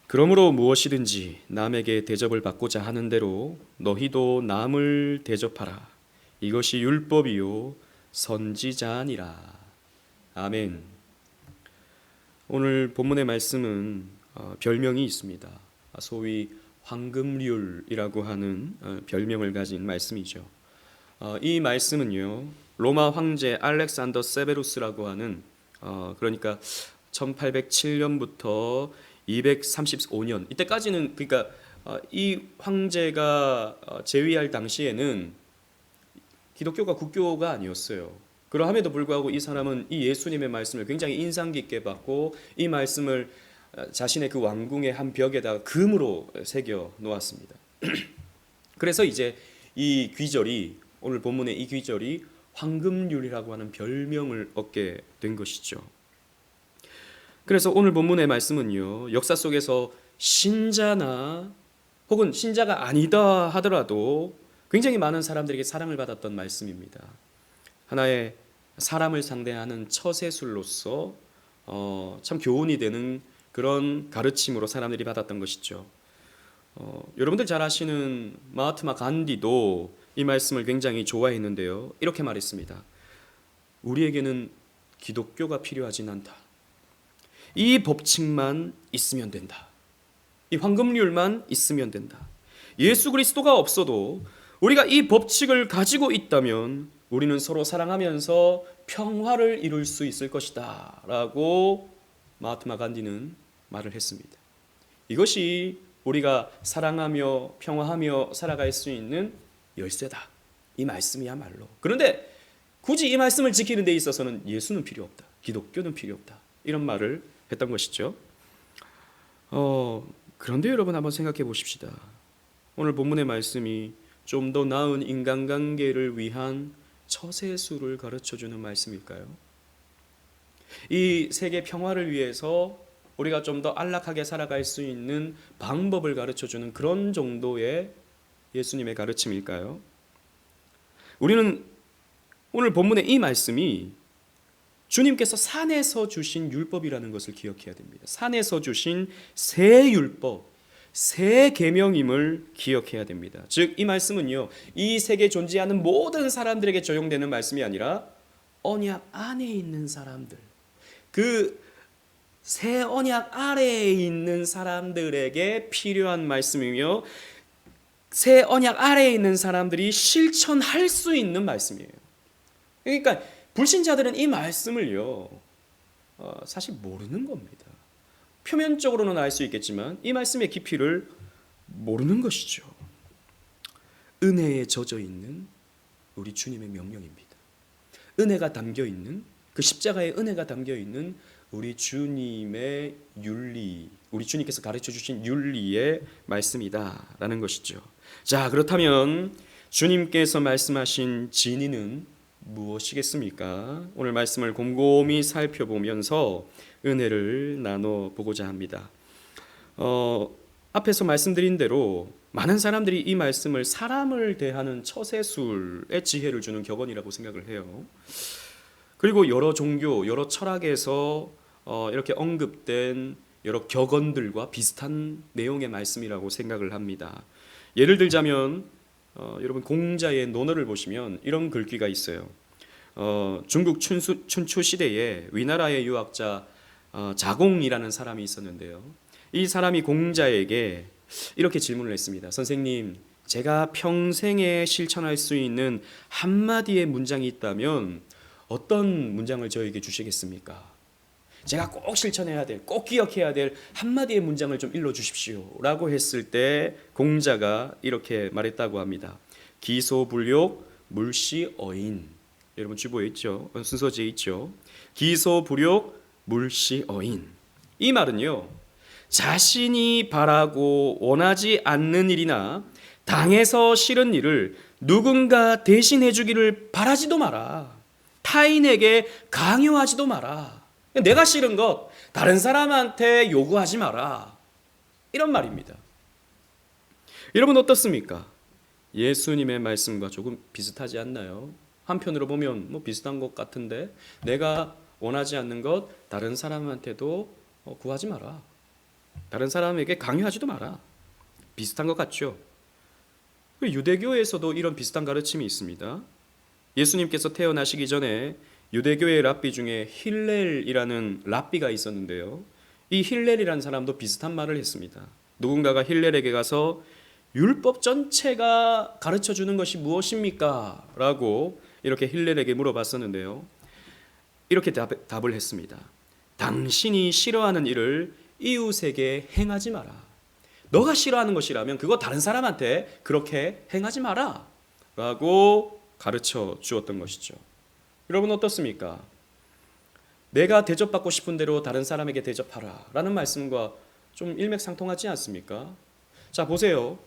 그러므로 무엇이든지 남에게 대접을 받고자 하는 대로 너희도 남을 대접하라. 이것이 율법이요 선지자니라. 아멘. 오늘 본문의 말씀은 별명이 있습니다. 소위 황금률이라고 하는 별명을 가진 말씀이죠. 이 말씀은요, 로마 황제 알렉산더 세베루스라고 하는 그러니까 1807년부터 235년 이때까지는, 그러니까 이 황제가 재위할 당시에는 기독교가 국교가 아니었어요. 그러함에도 불구하고 이 사람은 이 예수님의 말씀을 굉장히 인상 깊게 받고 이 말씀을 자신의 그 왕궁의 한 벽에다가 금으로 새겨 놓았습니다. 그래서 이제 이 귀절이, 오늘 본문의 이 귀절이 황금률이라고 하는 별명을 얻게 된 것이죠. 그래서 오늘 본문의 말씀은요, 역사 속에서 신자나 혹은 신자가 아니다 하더라도 굉장히 많은 사람들에게 사랑을 받았던 말씀입니다. 하나의 사람을 상대하는 처세술로서 참 교훈이 되는 그런 가르침으로 사람들이 받았던 것이죠. 여러분들 잘 아시는 마하트마 간디도 이 말씀을 굉장히 좋아했는데요, 이렇게 말했습니다. 우리에게는 기독교가 필요하진 않다. 이 법칙만 있으면 된다. 이 황금률만 있으면 된다. 예수 그리스도가 없어도 우리가 이 법칙을 가지고 있다면 우리는 서로 사랑하면서 평화를 이룰 수 있을 것이다 라고 마하트마 간디는 말을 했습니다. 이것이 우리가 사랑하며 평화하며 살아갈 수 있는 열쇠다, 이 말씀이야말로. 그런데 굳이 이 말씀을 지키는 데 있어서는 예수는 필요 없다, 기독교는 필요 없다, 이런 말을 했던 것이죠. 그런데 여러분 한번 생각해 보십시다. 오늘 본문의 말씀이 좀 더 나은 인간관계를 위한 처세술을 가르쳐주는 말씀일까요? 이 세계 평화를 위해서 우리가 좀 더 안락하게 살아갈 수 있는 방법을 가르쳐주는 그런 정도의 예수님의 가르침일까요? 우리는 오늘 본문의 이 말씀이 주님께서 산에서 주신 율법이라는 것을 기억해야 됩니다. 산에서 주신 새 율법, 새 계명임을 기억해야 됩니다. 즉 이 말씀은요, 이 세계에 존재하는 모든 사람들에게 적용되는 말씀이 아니라 언약 안에 있는 사람들, 그 새 언약 아래에 있는 사람들에게 필요한 말씀이며 새 언약 아래에 있는 사람들이 실천할 수 있는 말씀이에요. 그러니까 불신자들은 이 말씀을요, 사실 모르는 겁니다. 표면적으로는 알 수 있겠지만 이 말씀의 깊이를 모르는 것이죠. 은혜에 젖어 있는 우리 주님의 명령입니다. 은혜가 담겨 있는, 그 십자가의 은혜가 담겨 있는 우리 주님의 윤리, 우리 주님께서 가르쳐 주신 윤리의 말씀이다라는 것이죠. 자, 그렇다면 주님께서 말씀하신 진리는 무엇이겠습니까? 오늘 말씀을 곰곰이 살펴보면서 은혜를 나눠보고자 합니다. 앞에서 말씀드린 대로 많은 사람들이 이 말씀을 사람을 대하는 처세술의 지혜를 주는 격언이라고 생각을 해요. 그리고 여러 종교, 여러 철학에서 이렇게 언급된 여러 격언들과 비슷한 내용의 말씀이라고 생각을 합니다. 예를 들자면 여러분 공자의 논어를 보시면 이런 글귀가 있어요. 중국 춘추 시대에 위나라의 유학자 자공이라는 사람이 있었는데요. 이 사람이 공자에게 이렇게 질문을 했습니다. 선생님, 제가 평생에 실천할 수 있는 한마디의 문장이 있다면 어떤 문장을 저에게 주시겠습니까? 제가 꼭 실천해야 될, 꼭 기억해야 될 한마디의 문장을 좀 일러주십시오 라고 했을 때 공자가 이렇게 말했다고 합니다. 기소불욕 물시어인. 여러분 주보에 있죠? 순서지에 있죠? 기소불욕 물시어인. 이 말은요, 자신이 바라고 원하지 않는 일이나 당해서 싫은 일을 누군가 대신해 주기를 바라지도 마라. 타인에게 강요하지도 마라. 내가 싫은 것 다른 사람한테 요구하지 마라. 이런 말입니다. 여러분 어떻습니까? 예수님의 말씀과 조금 비슷하지 않나요? 한편으로 보면 뭐 비슷한 것 같은데, 내가 원하지 않는 것 다른 사람한테도 구하지 마라. 다른 사람에게 강요하지도 마라. 비슷한 것 같죠? 유대교에서도 이런 비슷한 가르침이 있습니다. 예수님께서 태어나시기 전에 유대교의 랍비 중에 힐렐이라는 랍비가 있었는데요. 이 힐렐이라는 사람도 비슷한 말을 했습니다. 누군가가 힐렐에게 가서 율법 전체가 가르쳐주는 것이 무엇입니까? 라고 이렇게 힐렐에게 물어봤었는데요. 이렇게 답을 했습니다. 당신이 싫어하는 일을 이웃에게 행하지 마라. 너가 싫어하는 것이라면 그거 다른 사람한테 그렇게 행하지 마라 라고 가르쳐 주었던 것이죠. 여러분 어떻습니까? 내가 대접받고 싶은 대로 다른 사람에게 대접하라 라는 말씀과 좀 일맥상통하지 않습니까? 자, 보세요.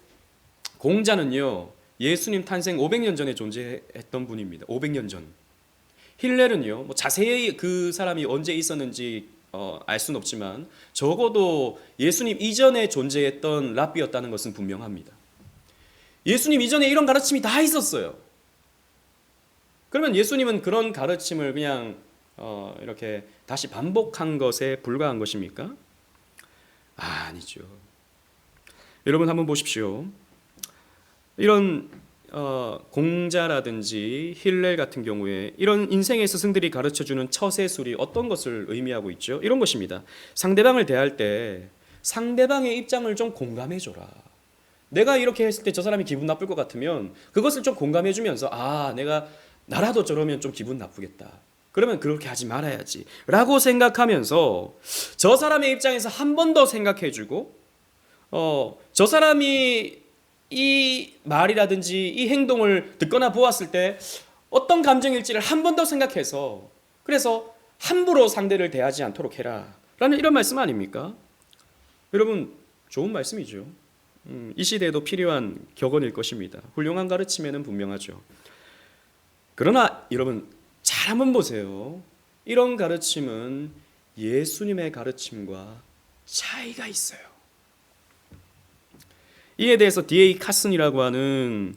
공자는요, 예수님 탄생 500년 전에 존재했던 분입니다. 500년 전. 힐렐은요, 뭐 자세히 그 사람이 언제 있었는지 알 수는 없지만 적어도 예수님 이전에 존재했던 랍비였다는 것은 분명합니다. 예수님 이전에 이런 가르침이 다 있었어요. 그러면 예수님은 그런 가르침을 그냥 이렇게 다시 반복한 것에 불과한 것입니까? 아니죠. 여러분 한번 보십시오. 이런 공자라든지 힐렐 같은 경우에 이런 인생의 스승들이 가르쳐주는 처세술이 어떤 것을 의미하고 있죠? 이런 것입니다. 상대방을 대할 때 상대방의 입장을 좀 공감해줘라. 내가 이렇게 했을 때 저 사람이 기분 나쁠 것 같으면 그것을 좀 공감해주면서 나라도 저러면 좀 기분 나쁘겠다. 그러면 그렇게 하지 말아야지 라고 생각하면서 저 사람의 입장에서 한 번 더 생각해주고 저 사람이 이 말이라든지 이 행동을 듣거나 보았을 때 어떤 감정일지를 한 번 더 생각해서 그래서 함부로 상대를 대하지 않도록 해라 라는 이런 말씀 아닙니까? 여러분 좋은 말씀이죠. 이 시대에도 필요한 격언일 것입니다. 훌륭한 가르침에는 분명하죠. 그러나 여러분 잘 한번 보세요. 이런 가르침은 예수님의 가르침과 차이가 있어요. 이에 대해서 D.A. 카슨이라고 하는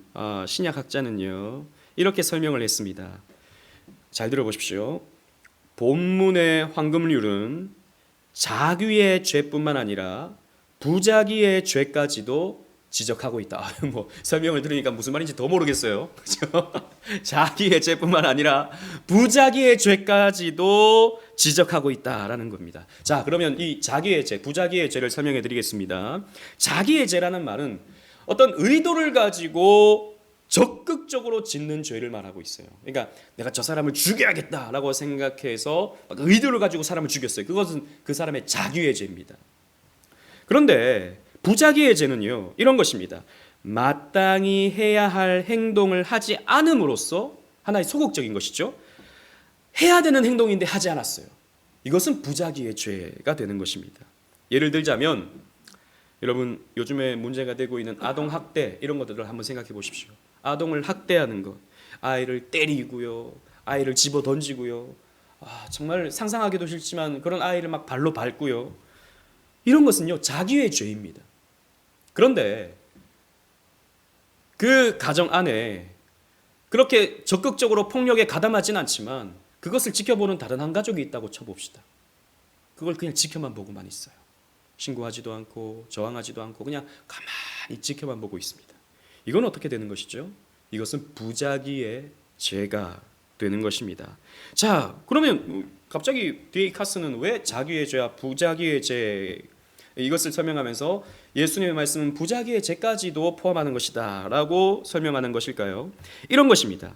신약학자는요 이렇게 설명을 했습니다. 잘 들어보십시오. 본문의 황금률은 자귀의 죄뿐만 아니라 부자기의 죄까지도 지적하고 있다. 뭐 설명을 들으니까 무슨 말인지 더 모르겠어요. 그렇죠? 자기의 죄뿐만 아니라 부자기의 죄까지도 지적하고 있다라는 겁니다. 자, 그러면 이 자기의 죄, 부자기의 죄를 설명해 드리겠습니다. 자기의 죄라는 말은 어떤 의도를 가지고 적극적으로 짓는 죄를 말하고 있어요. 그러니까 내가 저 사람을 죽여야겠다라고 생각해서 의도를 가지고 사람을 죽였어요. 그것은 그 사람의 자기의 죄입니다. 그런데 부자기의 죄는요 이런 것입니다. 마땅히 해야 할 행동을 하지 않음으로써 하나의 소극적인 것이죠. 해야 되는 행동인데 하지 않았어요. 이것은 부자기의 죄가 되는 것입니다. 예를 들자면 여러분 요즘에 문제가 되고 있는 아동학대 이런 것들을 한번 생각해 보십시오. 아동을 학대하는 것, 아이를 때리고요, 아이를 집어 던지고요, 정말 상상하기도 싫지만 그런 아이를 막 발로 밟고요. 이런 것은요 자기의 죄입니다. 그런데 그 가정 안에 그렇게 적극적으로 폭력에 가담하진 않지만 그것을 지켜보는 다른 한 가족이 있다고 쳐봅시다. 그걸 그냥 지켜만 보고만 있어요. 신고하지도 않고 저항하지도 않고 그냥 가만히 지켜만 보고 있습니다. 이건 어떻게 되는 것이죠? 이것은 부자기의 죄가 되는 것입니다. 자, 그러면 갑자기 D.A. 카슨은 왜 자기의 죄와 부자기의 죄 이것을 설명하면서 예수님의 말씀은 부자기의 죄까지도 포함하는 것이다 라고 설명하는 것일까요? 이런 것입니다.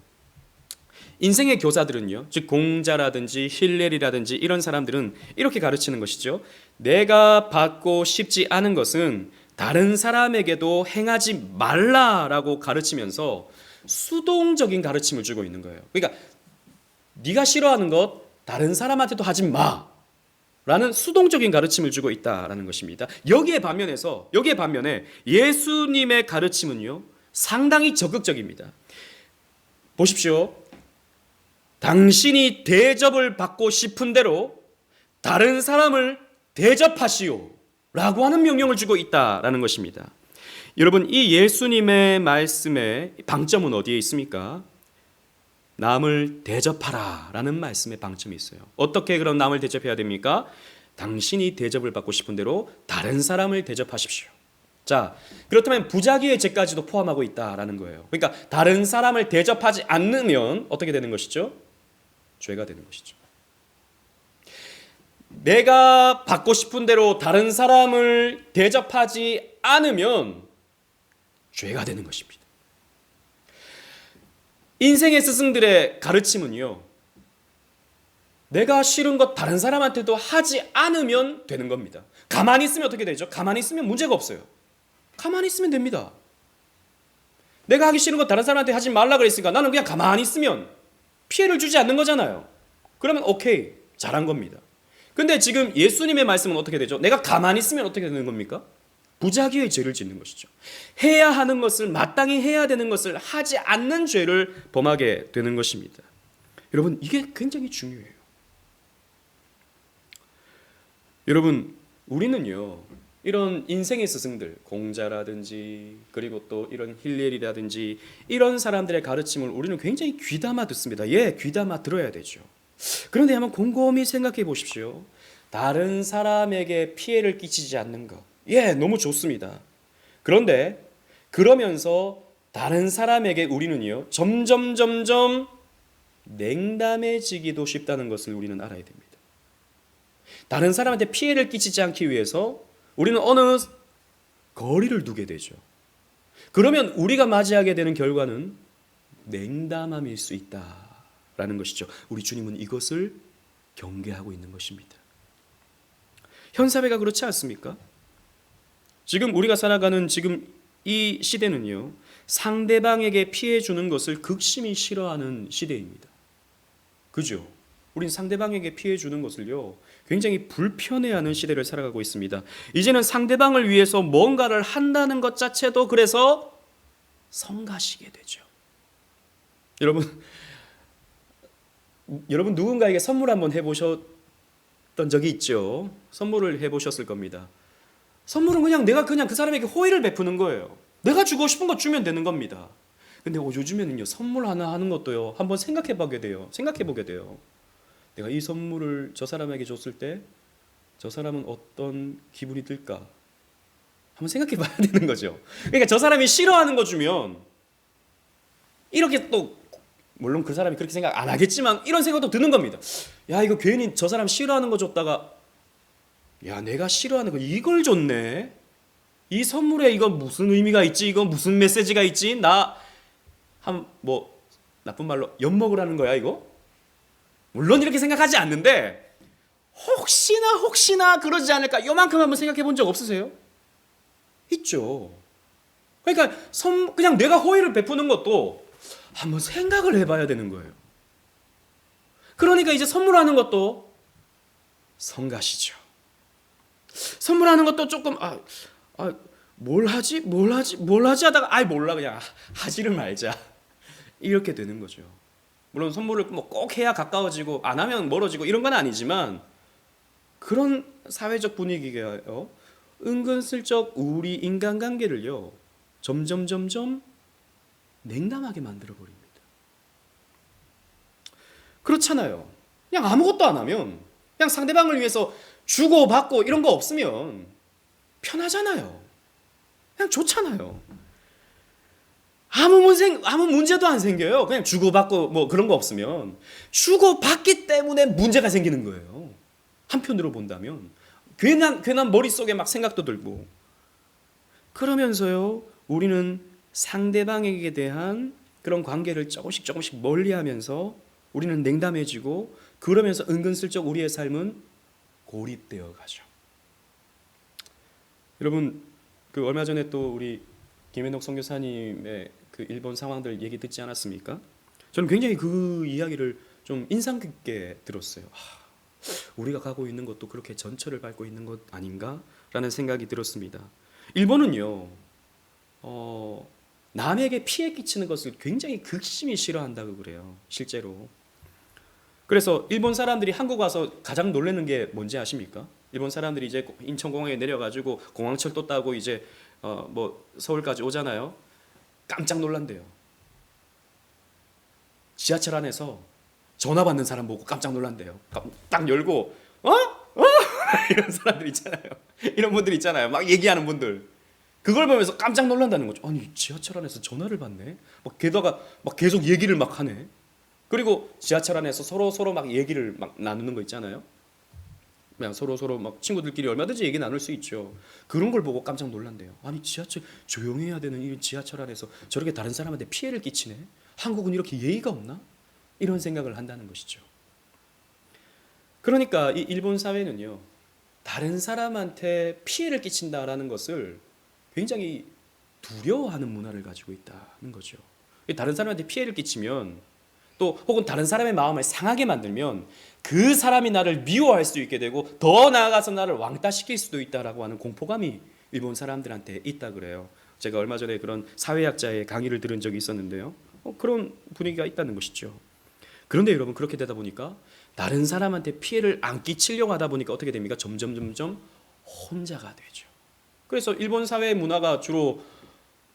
인생의 교사들은요, 즉 공자라든지 힐렐이라든지 이런 사람들은 이렇게 가르치는 것이죠. 내가 받고 싶지 않은 것은 다른 사람에게도 행하지 말라라고 가르치면서 수동적인 가르침을 주고 있는 거예요. 그러니까 네가 싫어하는 것 다른 사람한테도 하지 마 라는 수동적인 가르침을 주고 있다라는 것입니다. 여기에 반면에 예수님의 가르침은요 상당히 적극적입니다. 보십시오. 당신이 대접을 받고 싶은 대로 다른 사람을 대접하시오 라고 하는 명령을 주고 있다라는 것입니다. 여러분 이 예수님의 말씀의 방점은 어디에 있습니까? 남을 대접하라 라는 말씀에 방점이 있어요. 어떻게 그럼 남을 대접해야 됩니까? 당신이 대접을 받고 싶은 대로 다른 사람을 대접하십시오. 자, 그렇다면 부자기의 죄까지도 포함하고 있다라는 거예요. 그러니까 다른 사람을 대접하지 않으면 어떻게 되는 것이죠? 죄가 되는 것이죠. 내가 받고 싶은 대로 다른 사람을 대접하지 않으면 죄가 되는 것입니다. 인생의 스승들의 가르침은요, 내가 싫은 것 다른 사람한테도 하지 않으면 되는 겁니다. 가만히 있으면 어떻게 되죠? 가만히 있으면 문제가 없어요. 가만히 있으면 됩니다. 내가 하기 싫은 것 다른 사람한테 하지 말라 그랬으니까 나는 그냥 가만히 있으면 피해를 주지 않는 거잖아요. 그러면 오케이, 잘한 겁니다. 근데 지금 예수님의 말씀은 어떻게 되죠? 내가 가만히 있으면 어떻게 되는 겁니까? 부자기의 죄를 짓는 것이죠. 해야 하는 것을, 마땅히 해야 되는 것을 하지 않는 죄를 범하게 되는 것입니다. 여러분, 이게 굉장히 중요해요. 여러분, 우리는요, 이런 인생의 스승들, 공자라든지 그리고 또 이런 힐렐이라든지 이런 사람들의 가르침을 우리는 굉장히 귀담아 듣습니다. 예, 귀담아 들어야 되죠. 그런데 한번 곰곰이 생각해 보십시오. 다른 사람에게 피해를 끼치지 않는 것, 예, 너무 좋습니다. 그런데 그러면서 다른 사람에게 우리는요, 점점 냉담해지기도 쉽다는 것을 우리는 알아야 됩니다. 다른 사람한테 피해를 끼치지 않기 위해서 우리는 어느 거리를 두게 되죠. 그러면 우리가 맞이하게 되는 결과는 냉담함일 수 있다라는 것이죠. 우리 주님은 이것을 경계하고 있는 것입니다. 현사회가 그렇지 않습니까? 지금 우리가 살아가는 지금 이 시대는요, 상대방에게 피해 주는 것을 극심히 싫어하는 시대입니다. 그죠? 우린 상대방에게 피해 주는 것을요, 굉장히 불편해하는 시대를 살아가고 있습니다. 이제는 상대방을 위해서 뭔가를 한다는 것 자체도 그래서 성가시게 되죠. 여러분 누군가에게 선물 한번 해보셨던 적이 있죠? 선물을 해보셨을 겁니다. 선물은 그냥 내가 그 사람에게 호의를 베푸는 거예요. 내가 주고 싶은 거 주면 되는 겁니다. 근데 요즘에는요, 선물 하나 하는 것도요, 한번 생각해보게 돼요. 내가 이 선물을 저 사람에게 줬을 때 저 사람은 어떤 기분이 들까? 한번 생각해 봐야 되는 거죠. 그러니까 저 사람이 싫어하는 거 주면 이렇게 또, 물론 그 사람이 그렇게 생각 안 하겠지만 이런 생각도 드는 겁니다. 야, 이거 괜히 저 사람 싫어하는 거 줬다가, 야, 내가 싫어하는 거 이걸 줬네. 이 선물에 이건 무슨 의미가 있지? 이건 무슨 메시지가 있지? 나쁜 말로 엿먹으라는 거야 이거? 물론 이렇게 생각하지 않는데 혹시나 그러지 않을까, 요만큼 한번 생각해 본 적 없으세요? 있죠. 그러니까 그냥 내가 호의를 베푸는 것도 한번 생각을 해봐야 되는 거예요. 그러니까 이제 선물하는 것도 성가시죠. 선물하는 것도 조금 뭘 하지 하다가 몰라, 그냥 하지를 말자, 이렇게 되는 거죠. 물론 선물을 꼭 해야 가까워지고 안 하면 멀어지고 이런 건 아니지만, 그런 사회적 분위기가요, 은근슬쩍 우리 인간관계를요, 점점 냉담하게 만들어 버립니다. 그렇잖아요. 그냥 아무것도 안 하면, 그냥 상대방을 위해서 주고 받고 이런 거 없으면 편하잖아요. 그냥 좋잖아요. 아무 문제도 안 생겨요. 그냥 주고받고 그런 거 없으면. 주고받기 때문에 문제가 생기는 거예요. 한편으로 본다면 괜한 머릿속에 막 생각도 들고. 그러면서요, 우리는 상대방에게 대한 그런 관계를 조금씩 멀리하면서 우리는 냉담해지고, 그러면서 은근슬쩍 우리의 삶은 고립되어 가죠. 여러분, 얼마 전에 또 우리 김현옥 선교사님의 그 일본 상황들 얘기 듣지 않았습니까? 저는 굉장히 그 이야기를 좀 인상 깊게 들었어요. 우리가 가고 있는 것도 그렇게 전철을 밟고 있는 것 아닌가라는 생각이 들었습니다. 일본은요, 남에게 피해 끼치는 것을 굉장히 극심히 싫어한다고 그래요, 실제로. 그래서 일본 사람들이 한국 와서 가장 놀라는 게 뭔지 아십니까? 일본 사람들이 이제 인천공항에 내려가지고 공항철도 타고 이제 서울까지 오잖아요. 깜짝 놀란대요. 지하철 안에서 전화 받는 사람 보고 깜짝 놀란대요. 딱 열고 이런 사람들 있잖아요. 이런 분들 있잖아요. 막 얘기하는 분들. 그걸 보면서 깜짝 놀란다는 거죠. 아니, 지하철 안에서 전화를 받네. 막 게다가 막 계속 얘기를 막 하네. 그리고 지하철 안에서 서로 막 얘기를 막 나누는 거 있잖아요. 그냥 서로 막 친구들끼리 얼마든지 얘기 나눌 수 있죠. 그런 걸 보고 깜짝 놀란대요. 아니, 지하철 조용히 해야 되는 이 지하철 안에서 저렇게 다른 사람한테 피해를 끼치네. 한국은 이렇게 예의가 없나? 이런 생각을 한다는 것이죠. 그러니까 이 일본 사회는요, 다른 사람한테 피해를 끼친다라는 것을 굉장히 두려워하는 문화를 가지고 있다는 거죠. 다른 사람한테 피해를 끼치면, 또 혹은 다른 사람의 마음을 상하게 만들면 그 사람이 나를 미워할 수 있게 되고 더 나아가서 나를 왕따시킬 수도 있다라고 하는 공포감이 일본 사람들한테 있다 그래요. 제가 얼마 전에 그런 사회학자의 강의를 들은 적이 있었는데요. 그런 분위기가 있다는 것이죠. 그런데 여러분, 그렇게 되다 보니까 다른 사람한테 피해를 안 끼치려고 하다 보니까 어떻게 됩니까? 점점 혼자가 되죠. 그래서 일본 사회 문화가 주로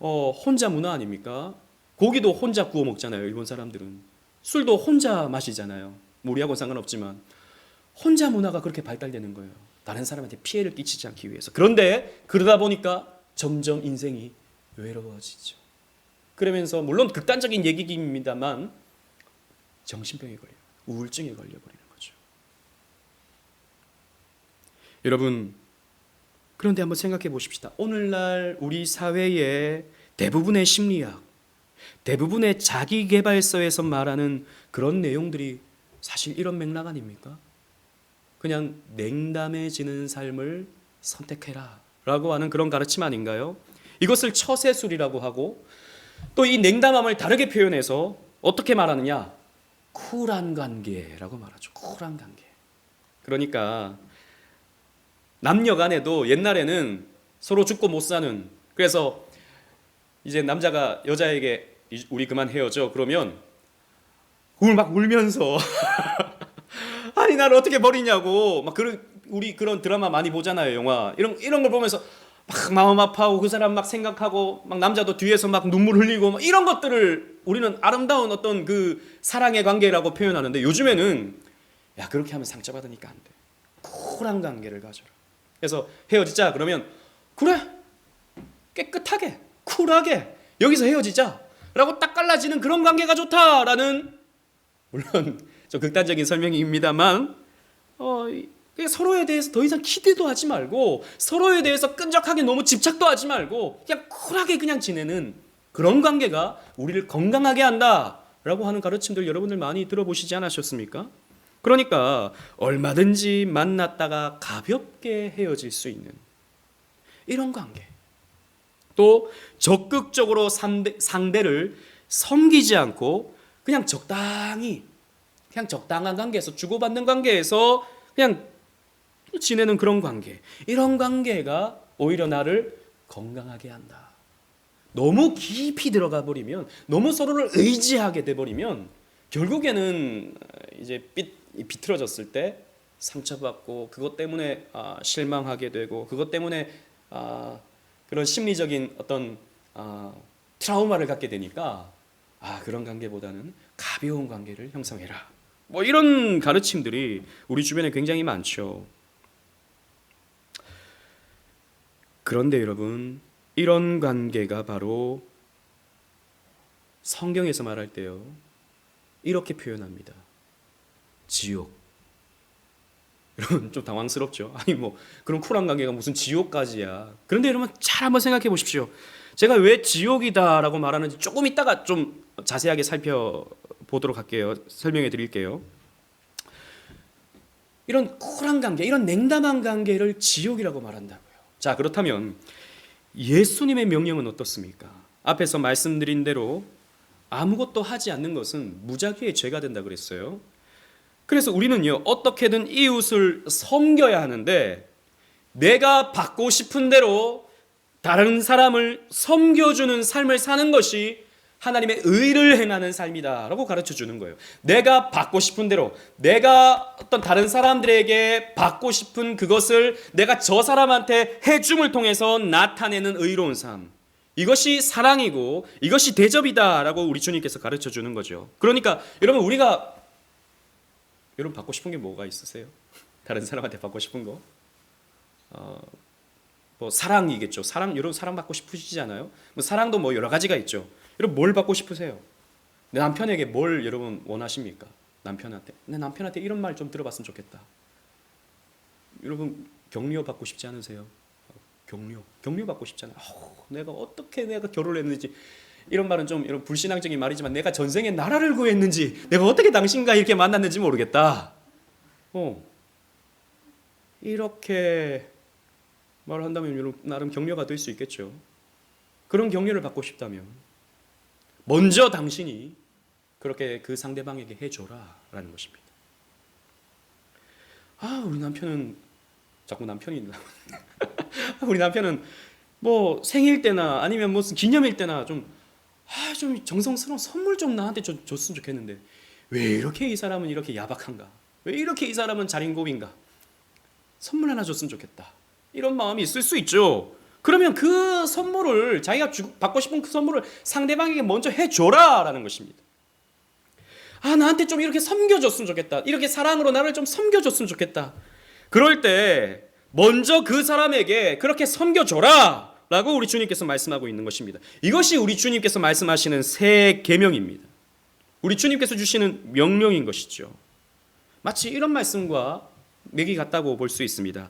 혼자 문화 아닙니까? 고기도 혼자 구워 먹잖아요. 일본 사람들은 술도 혼자 마시잖아요. 우리하고는 상관없지만 혼자 문화가 그렇게 발달되는 거예요. 다른 사람한테 피해를 끼치지 않기 위해서. 그런데 그러다 보니까 점점 인생이 외로워지죠. 그러면서 물론 극단적인 얘기입니다만 정신병에 걸려요. 우울증에 걸려버리는 거죠. 여러분, 그런데 한번 생각해 보십시다. 오늘날 우리 사회의 대부분의 심리학, 대부분의 자기계발서에서 말하는 그런 내용들이 사실 이런 맥락 아닙니까? 그냥 냉담해지는 삶을 선택해라 라고 하는 그런 가르침 아닌가요? 이것을 처세술이라고 하고, 또 이 냉담함을 다르게 표현해서 어떻게 말하느냐? 쿨한 관계라고 말하죠. 쿨한 관계. 그러니까 남녀 간에도 옛날에는 서로 죽고 못 사는, 그래서 이제 남자가 여자에게 우리 그만 헤어져 그러면 막 울면서 아니 나를 어떻게 버리냐고 막 우리 그런 드라마 많이 보잖아요. 영화 이런 걸 보면서 막 마음 아파하고 그 사람 막 생각하고 막 남자도 뒤에서 막 눈물 흘리고 막 이런 것들을 우리는 아름다운 어떤 그 사랑의 관계라고 표현하는데, 요즘에는 야, 그렇게 하면 상처받으니까 안 돼. 쿨한 관계를 가져라. 그래서 헤어지자 그러면 그래, 깨끗하게 쿨하게 여기서 헤어지자 라고 딱 갈라지는 그런 관계가 좋다라는, 물론 좀 극단적인 설명입니다만 서로에 대해서 더 이상 기대도 하지 말고 서로에 대해서 끈적하게 너무 집착도 하지 말고 그냥 쿨하게 그냥 지내는 그런 관계가 우리를 건강하게 한다라고 하는 가르침들 여러분들 많이 들어보시지 않으셨습니까? 그러니까 얼마든지 만났다가 가볍게 헤어질 수 있는 이런 관계, 또 적극적으로 상대를 섬기지 않고 그냥 적당한 관계에서, 주고받는 관계에서 그냥 지내는 그런 관계, 이런 관계가 오히려 나를 건강하게 한다. 너무 깊이 들어가 버리면, 너무 서로를 의지하게 돼 버리면 결국에는 이제 비틀어졌을 때 상처받고 그것 때문에 실망하게 되고 그것 때문에 그런 심리적인 어떤 트라우마를 갖게 되니까 그런 관계보다는 가벼운 관계를 형성해라. 뭐 이런 가르침들이 우리 주변에 굉장히 많죠. 그런데 여러분, 이런 관계가 바로 성경에서 말할 때요, 이렇게 표현합니다. 지옥. 여러분 좀 당황스럽죠? 아니 뭐 그런 쿨한 관계가 무슨 지옥까지야. 그런데 여러분 잘 한번 생각해 보십시오. 제가 왜 지옥이다라고 말하는지 조금 이따가 좀 자세하게 살펴보도록 할게요. 설명해 드릴게요. 이런 쿨한 관계, 이런 냉담한 관계를 지옥이라고 말한다고요. 자, 그렇다면 예수님의 명령은 어떻습니까? 앞에서 말씀드린 대로 아무것도 하지 않는 것은 무작위의 죄가 된다 그랬어요. 그래서 우리는요, 어떻게든 이웃을 섬겨야 하는데 내가 받고 싶은 대로 다른 사람을 섬겨주는 삶을 사는 것이 하나님의 의를 행하는 삶이다라고 가르쳐 주는 거예요. 내가 받고 싶은 대로, 내가 어떤 다른 사람들에게 받고 싶은 그것을 내가 저 사람한테 해줌을 통해서 나타내는 의로운 삶, 이것이 사랑이고 이것이 대접이다라고 우리 주님께서 가르쳐 주는 거죠. 그러니까 여러분 받고 싶은 게 뭐가 있으세요? 다른 사람한테 받고 싶은 거? 뭐 사랑이겠죠. 사랑, 여러분 사랑받고 싶으시잖아요. 뭐 사랑도 뭐 여러 가지가 있죠. 여러분 뭘 받고 싶으세요? 내 남편에게 뭘 여러분 원하십니까? 남편한테 내 남편한테 이런 말 좀 들어봤으면 좋겠다. 여러분 격려 받고 싶지 않으세요? 격려 받고 싶잖아요. 내가 어떻게 내가 결혼을 했는지, 이런 말은 좀 이런 불신앙적인 말이지만 내가 전생에 나라를 구했는지, 내가 어떻게 당신과 이렇게 만났는지 모르겠다. 이렇게 말을 한다면 여러분 나름 격려가 될 수 있겠죠. 그런 격려를 받고 싶다면 먼저 당신이 그렇게 그 상대방에게 해줘라 라는 것입니다. 우리 남편은 자꾸 남편이 우리 남편은 뭐 생일 때나 아니면 무슨 기념일 때나 좀 정성스러운 선물 좀 나한테 줬으면 좋겠는데 왜 이렇게 이 사람은 이렇게 야박한가? 왜 이렇게 이 사람은 자린고비인가? 선물 하나 줬으면 좋겠다. 이런 마음이 있을 수 있죠. 그러면 그 선물을 자기가 받고 싶은 그 선물을 상대방에게 먼저 해줘라 라는 것입니다. 나한테 좀 이렇게 섬겨줬으면 좋겠다. 이렇게 사랑으로 나를 좀 섬겨줬으면 좋겠다. 그럴 때 먼저 그 사람에게 그렇게 섬겨줘라 라고 우리 주님께서 말씀하고 있는 것입니다. 이것이 우리 주님께서 말씀하시는 새 계명입니다. 우리 주님께서 주시는 명령인 것이죠. 마치 이런 말씀과 맥이 같다고 볼 수 있습니다.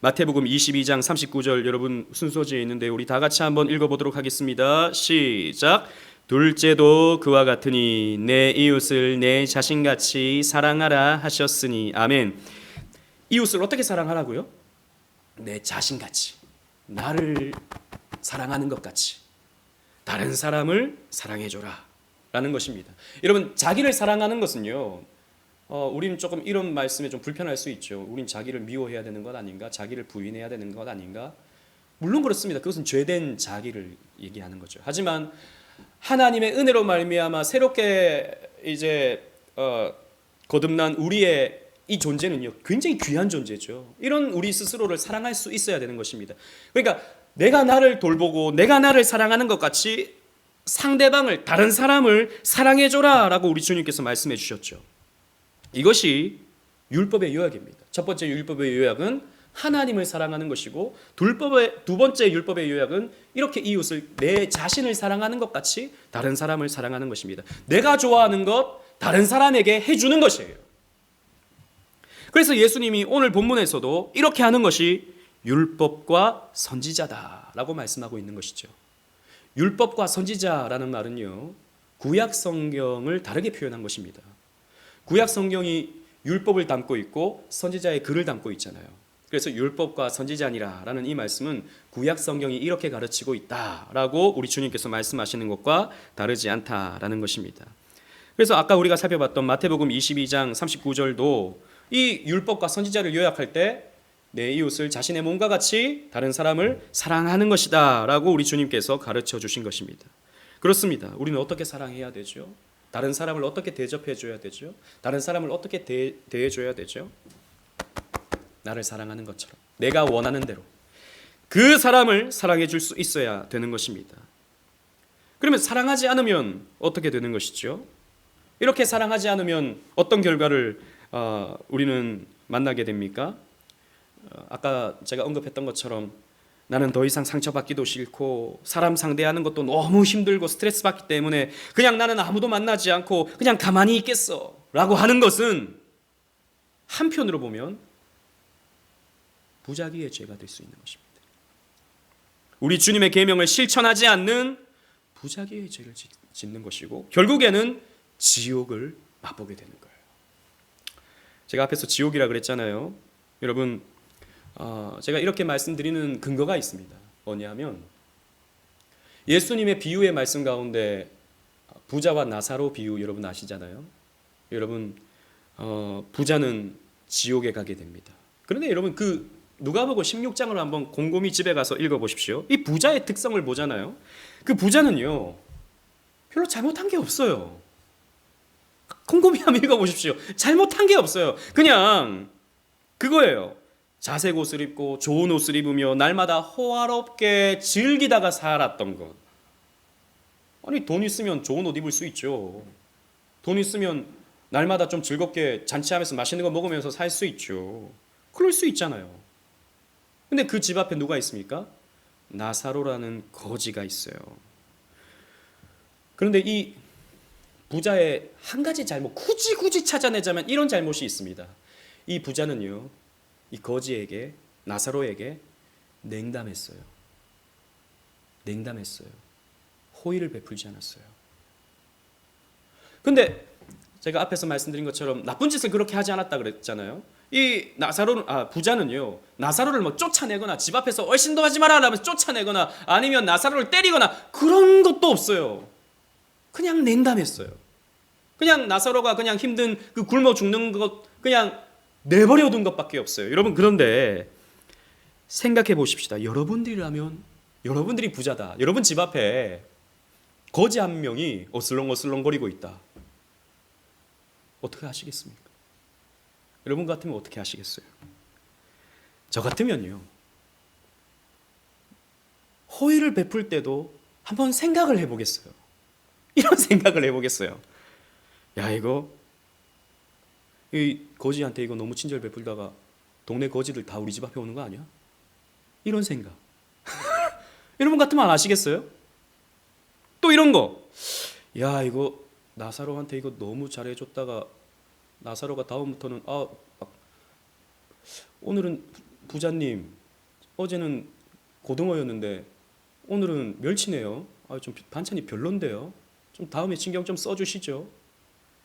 마태복음 22장 39절 여러분 순서지에 있는데 우리 다 같이 한번 읽어보도록 하겠습니다. 시작. 둘째도 그와 같으니 내 이웃을 내 자신같이 사랑하라 하셨으니. 아멘. 이웃을 어떻게 사랑하라고요? 내 자신같이, 나를 사랑하는 것 같이 다른 사람을 사랑해줘라 라는 것입니다. 여러분 자기를 사랑하는 것은요, 우리는 조금 이런 말씀에 좀 불편할 수 있죠. 우린 자기를 미워해야 되는 것 아닌가? 자기를 부인해야 되는 것 아닌가? 물론 그렇습니다. 그것은 죄된 자기를 얘기하는 거죠. 하지만 하나님의 은혜로 말미암아 새롭게 이제 거듭난 우리의 이 존재는요 굉장히 귀한 존재죠. 이런 우리 스스로를 사랑할 수 있어야 되는 것입니다. 그러니까 내가 나를 돌보고 내가 나를 사랑하는 것 같이 상대방을, 다른 사람을 사랑해줘라 라고 우리 주님께서 말씀해 주셨죠. 이것이 율법의 요약입니다. 첫 번째 율법의 요약은 하나님을 사랑하는 것이고, 두 번째 율법의 요약은 이렇게 이웃을, 내 자신을 사랑하는 것 같이 다른 사람을 사랑하는 것입니다. 내가 좋아하는 것 다른 사람에게 해주는 것이에요. 그래서 예수님이 오늘 본문에서도 이렇게 하는 것이 율법과 선지자다라고 말씀하고 있는 것이죠. 율법과 선지자라는 말은요, 구약 성경을 다르게 표현한 것입니다. 구약 성경이 율법을 담고 있고 선지자의 글을 담고 있잖아요. 그래서 율법과 선지자니라라는 이 말씀은 구약 성경이 이렇게 가르치고 있다라고 우리 주님께서 말씀하시는 것과 다르지 않다라는 것입니다. 그래서 아까 우리가 살펴봤던 마태복음 22장 39절도 이 율법과 선지자를 요약할 때 내 이웃을 자신의 몸과 같이 다른 사람을 사랑하는 것이다 라고 우리 주님께서 가르쳐 주신 것입니다. 그렇습니다. 우리는 어떻게 사랑해야 되죠? 다른 사람을 어떻게 대접해 줘야 되죠? 다른 사람을 어떻게 대해 줘야 되죠? 나를 사랑하는 것처럼, 내가 원하는 대로 그 사람을 사랑해 줄 수 있어야 되는 것입니다. 그러면 사랑하지 않으면 어떻게 되는 것이죠? 이렇게 사랑하지 않으면 어떤 결과를 우리는 만나게 됩니까? 아까 제가 언급했던 것처럼 나는 더 이상 상처받기도 싫고 사람 상대하는 것도 너무 힘들고 스트레스 받기 때문에 그냥 나는 아무도 만나지 않고 그냥 가만히 있겠어 라고 하는 것은 한편으로 보면 부자기의 죄가 될 수 있는 것입니다. 우리 주님의 계명을 실천하지 않는 부자기의 죄를 짓는 것이고 결국에는 지옥을 맛보게 되는 거예요. 제가 앞에서 지옥이라 그랬잖아요. 여러분 제가 이렇게 말씀드리는 근거가 있습니다. 뭐냐면 예수님의 비유의 말씀 가운데 부자와 나사로 비유 여러분 아시잖아요. 여러분 부자는 지옥에 가게 됩니다. 그런데 여러분 그 누가복음 16장을 한번 곰곰이 집에 가서 읽어보십시오. 이 부자의 특성을 보잖아요. 그 부자는요 별로 잘못한 게 없어요. 곰곰이 한번 읽어보십시오. 잘못한 게 없어요. 그냥 그거예요. 자색 옷을 입고 좋은 옷을 입으며 날마다 호화롭게 즐기다가 살았던 것. 아니 돈 있으면 좋은 옷 입을 수 있죠. 돈 있으면 날마다 좀 즐겁게 잔치하면서 맛있는 거 먹으면서 살 수 있죠. 그럴 수 있잖아요. 근데 그 집 앞에 누가 있습니까? 나사로라는 거지가 있어요. 그런데 이 부자의 한 가지 잘못, 굳이 찾아내자면 이런 잘못이 있습니다. 이 부자는요, 이 거지에게, 나사로에게 냉담했어요. 호의를 베풀지 않았어요. 근데 제가 앞에서 말씀드린 것처럼 나쁜 짓을 그렇게 하지 않았다 그랬잖아요. 이 부자는요, 나사로를 뭐 쫓아내거나 집 앞에서 얼씬도 하지 마라 하면서 쫓아내거나 아니면 나사로를 때리거나 그런 것도 없어요. 그냥 냉담했어요. 그냥 나사로가 그냥 힘든 그 굶어 죽는 것 그냥 내버려 둔 것밖에 없어요. 여러분, 그런데 생각해 보십시다. 여러분들이라면, 여러분들이 부자다. 여러분 집 앞에 거지 한 명이 어슬렁어슬렁거리고 있다. 어떻게 하시겠습니까? 여러분 같으면 어떻게 하시겠어요? 저 같으면요, 호의를 베풀 때도 한번 생각을 해보겠어요. 이런 생각을 해보겠어요. 야, 이 거지한테 이거 너무 친절 베풀다가 동네 거지들 다 우리 집 앞에 오는 거 아니야? 이런 생각. 여러분 같으면 안 하시겠어요? 또 이런 거. 야, 이거 나사로한테 이거 너무 잘해줬다가 나사로가 다음부터는 오늘은 부자님, 어제는 고등어였는데 오늘은 멸치네요. 좀 반찬이 별론데요. 좀 다음에 신경 좀 써주시죠.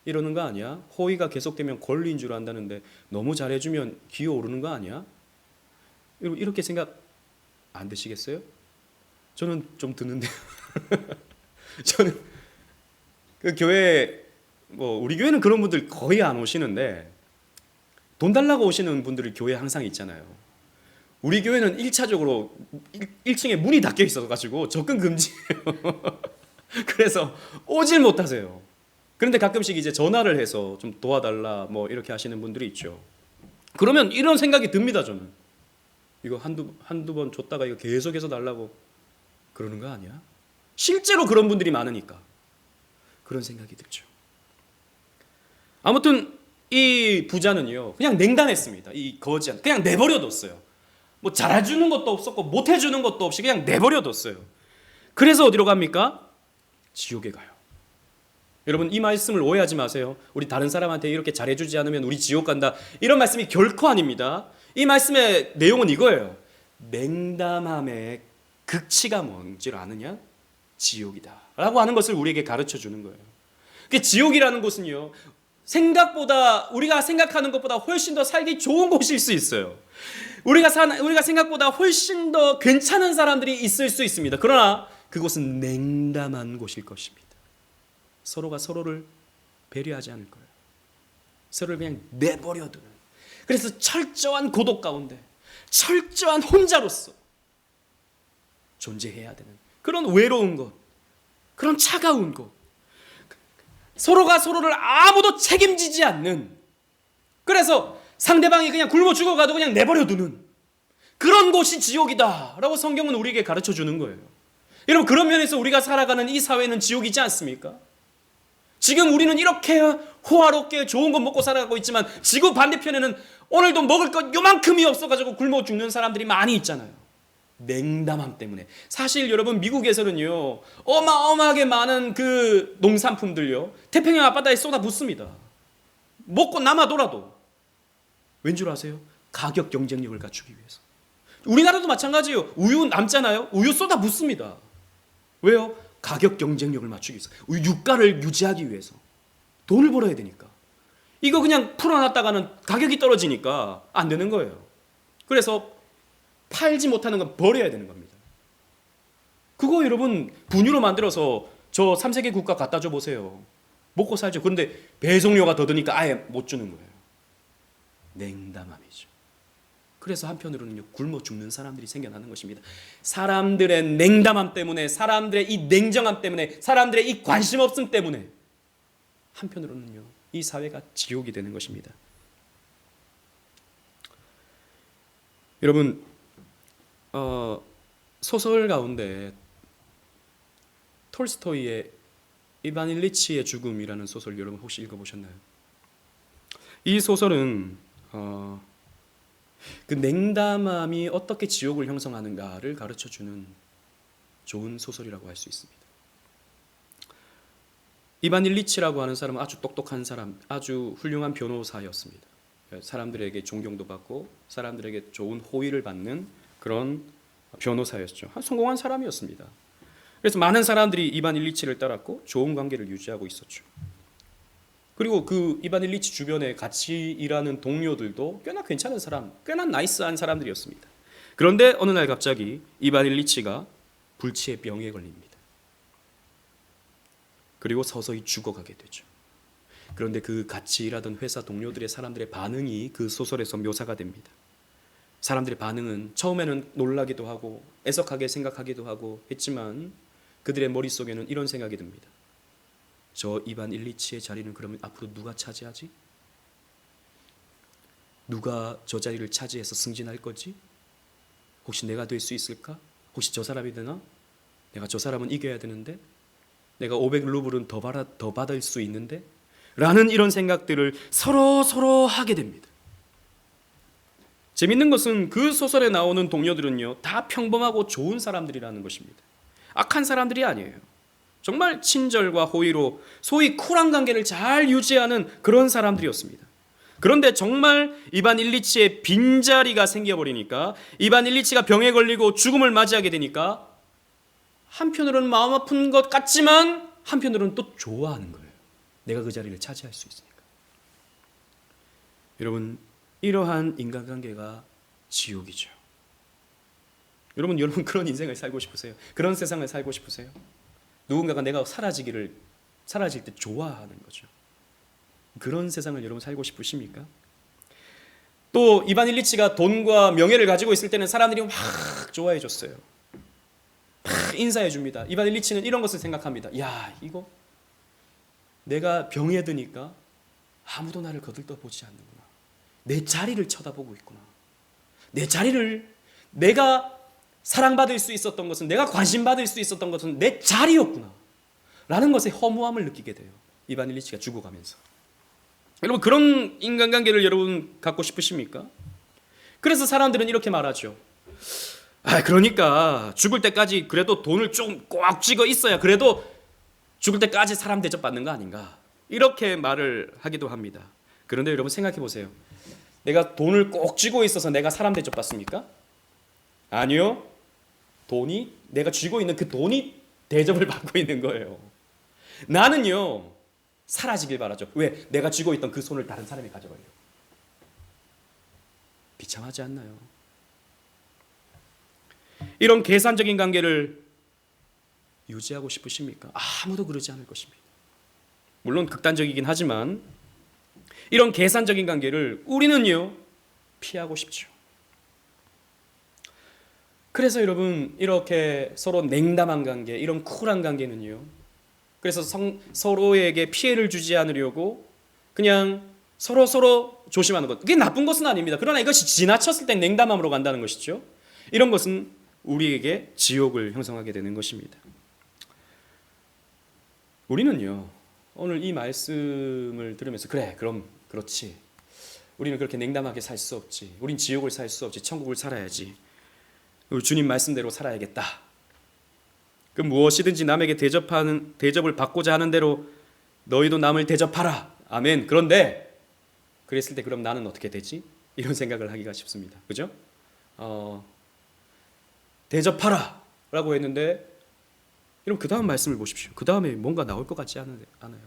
이러는 거 아니야? 호의가 계속되면 권리인 줄 안다는데 너무 잘해주면 기어오르는 거 아니야? 이렇게 생각 안 드시겠어요? 저는 좀 드는데요. 저는 그 교회, 우리 교회는 그런 분들 거의 안 오시는데 돈 달라고 오시는 분들이 교회에 항상 있잖아요. 우리 교회는 1차적으로 1층에 문이 닫혀 있어가지고 접근 금지예요. 그래서 오질 못하세요. 그런데 가끔씩 이제 전화를 해서 좀 도와달라 이렇게 하시는 분들이 있죠. 그러면 이런 생각이 듭니다. 저는 이거 한두 번 줬다가 이거 계속해서 달라고 그러는 거 아니야? 실제로 그런 분들이 많으니까 그런 생각이 들죠. 아무튼 이 부자는요, 그냥 냉담했습니다. 이 거지한테 그냥 내버려뒀어요. 잘해주는 것도 없었고 못해주는 것도 없이 그냥 내버려뒀어요. 그래서 어디로 갑니까? 지옥에 가요. 여러분, 이 말씀을 오해하지 마세요. 우리 다른 사람한테 이렇게 잘해주지 않으면 우리 지옥 간다, 이런 말씀이 결코 아닙니다. 이 말씀의 내용은 이거예요. 냉담함의 극치가 뭔지를 아느냐? 지옥이다 라고 하는 것을 우리에게 가르쳐 주는 거예요. 지옥이라는 곳은요, 우리가 생각하는 것보다 훨씬 더 살기 좋은 곳일 수 있어요. 우리가 생각보다 훨씬 더 괜찮은 사람들이 있을 수 있습니다. 그러나 그곳은 냉담한 곳일 것입니다. 서로가 서로를 배려하지 않을 거예요. 서로를 그냥 내버려두는. 그래서 철저한 고독 가운데 철저한 혼자로서 존재해야 되는 그런 외로운 곳, 그런 차가운 곳, 서로가 서로를 아무도 책임지지 않는, 그래서 상대방이 그냥 굶어 죽어가도 그냥 내버려두는 그런 곳이 지옥이다 라고 성경은 우리에게 가르쳐주는 거예요. 여러분, 그런 면에서 우리가 살아가는 이 사회는 지옥이지 않습니까? 지금 우리는 이렇게 호화롭게 좋은 것 먹고 살아가고 있지만 지구 반대편에는 오늘도 먹을 것 요만큼이 없어가지고 굶어 죽는 사람들이 많이 있잖아요. 냉담함 때문에. 사실 여러분, 미국에서는요, 어마어마하게 많은 그 농산품들요, 태평양 앞바다에 쏟아붓습니다. 먹고 남아돌아도. 왠 줄 아세요? 가격 경쟁력을 갖추기 위해서. 우리나라도 마찬가지예요. 우유 남잖아요. 우유 쏟아붓습니다. 왜요? 가격 경쟁력을 맞추기 위해서. 유가를 유지하기 위해서. 돈을 벌어야 되니까. 이거 그냥 풀어놨다가는 가격이 떨어지니까 안 되는 거예요. 그래서 팔지 못하는 건 버려야 되는 겁니다. 그거 여러분, 분유로 만들어서 저 3세계 국가 갖다 줘 보세요. 먹고 살죠. 그런데 배송료가 더 드니까 아예 못 주는 거예요. 냉담함이죠. 그래서 한편으로는 굶어 죽는 사람들이 생겨나는 것입니다. 사람들의 냉담함 때문에, 사람들의 이 냉정함 때문에, 사람들의 이 관심 없음 때문에 한편으로는요, 이 사회가 지옥이 되는 것입니다. 여러분, 소설 가운데 톨스토이의 이반 일리치의 죽음이라는 소설 여러분 혹시 읽어보셨나요? 이 소설은 그 냉담함이 어떻게 지옥을 형성하는가를 가르쳐주는 좋은 소설이라고 할 수 있습니다. 이반 일리치라고 하는 사람은 아주 똑똑한 사람, 아주 훌륭한 변호사였습니다. 사람들에게 존경도 받고 사람들에게 좋은 호의를 받는 그런 변호사였죠. 성공한 사람이었습니다. 그래서 많은 사람들이 이반 일리치를 따랐고 좋은 관계를 유지하고 있었죠. 그리고 그 이반 일리치 주변에 같이 일하는 동료들도 꽤나 괜찮은 사람, 꽤나 나이스한 사람들이었습니다. 그런데 어느 날 갑자기 이반 일리치가 불치의 병에 걸립니다. 그리고 서서히 죽어가게 되죠. 그런데 그 같이 일하던 회사 동료들의 사람들의 반응이 그 소설에서 묘사가 됩니다. 사람들의 반응은 처음에는 놀라기도 하고 애석하게 생각하기도 하고 했지만 그들의 머릿속에는 이런 생각이 듭니다. 저 이반 일리치의 자리는 그러면 앞으로 누가 차지하지? 누가 저 자리를 차지해서 승진할 거지? 혹시 내가 될 수 있을까? 혹시 저 사람이 되나? 내가 저 사람은 이겨야 되는데? 내가 500루블은 더 받을 수 있는데? 라는 이런 생각들을 서로 하게 됩니다. 재밌는 것은 그 소설에 나오는 동료들은요, 다 평범하고 좋은 사람들이라는 것입니다. 악한 사람들이 아니에요. 정말 친절과 호의로 소위 쿨한 관계를 잘 유지하는 그런 사람들이었습니다. 그런데 정말 이반 일리치의 빈자리가 생겨버리니까, 이반 일리치가 병에 걸리고 죽음을 맞이하게 되니까 한편으로는 마음 아픈 것 같지만 한편으로는 또 좋아하는 거예요. 내가 그 자리를 차지할 수 있으니까. 여러분, 이러한 인간관계가 지옥이죠. 여러분 그런 인생을 살고 싶으세요? 그런 세상을 살고 싶으세요? 누군가가 내가 사라질 때 좋아하는 거죠. 그런 세상을 여러분 살고 싶으십니까? 또 이반 일리치가 돈과 명예를 가지고 있을 때는 사람들이 막 좋아해 줬어요. 막 인사해 줍니다. 이반 일리치는 이런 것을 생각합니다. 야, 이거 내가 병에 드니까 아무도 나를 거들떠보지 않는구나. 내 자리를 쳐다보고 있구나. 내 자리를, 내가 사랑받을 수 있었던 것은, 내가 관심받을 수 있었던 것은 내 자리였구나 라는 것에 허무함을 느끼게 돼요. 이반 일리치가 죽어가면서. 여러분, 그런 인간관계를 여러분 갖고 싶으십니까? 그래서 사람들은 이렇게 말하죠. 그러니까 죽을 때까지 그래도 돈을 좀 꽉 쥐고 있어야 그래도 죽을 때까지 사람 대접받는 거 아닌가, 이렇게 말을 하기도 합니다. 그런데 여러분 생각해 보세요. 내가 돈을 꼭 쥐고 있어서 내가 사람 대접받습니까? 아니요. 내가 쥐고 있는 그 돈이 대접을 받고 있는 거예요. 나는요, 사라지길 바라죠. 왜? 내가 쥐고 있던 그 손을 다른 사람이 가져가려고. 비참하지 않나요? 이런 계산적인 관계를 유지하고 싶으십니까? 아무도 그러지 않을 것입니다. 물론 극단적이긴 하지만 이런 계산적인 관계를 우리는요, 피하고 싶죠. 그래서 여러분, 이렇게 서로 냉담한 관계, 이런 쿨한 관계는요, 그래서 서로에게 피해를 주지 않으려고 그냥 서로 조심하는 것, 그게 나쁜 것은 아닙니다. 그러나 이것이 지나쳤을 때 냉담함으로 간다는 것이죠. 이런 것은 우리에게 지옥을 형성하게 되는 것입니다. 우리는요, 오늘 이 말씀을 들으면서 그렇지, 우리는 그렇게 냉담하게 살 수 없지, 우린 지옥을 살 수 없지, 천국을 살아야지, 우리 주님 말씀대로 살아야겠다, 그 무엇이든지 남에게 대접을 받고자 하는 대로 너희도 남을 대접하라, 아멘. 그런데 그랬을 때 그럼 나는 어떻게 되지? 이런 생각을 하기가 쉽습니다. 그죠? 대접하라 라고 했는데, 여러분 그 다음 말씀을 보십시오. 그 다음에 뭔가 나올 것 같지 않아요?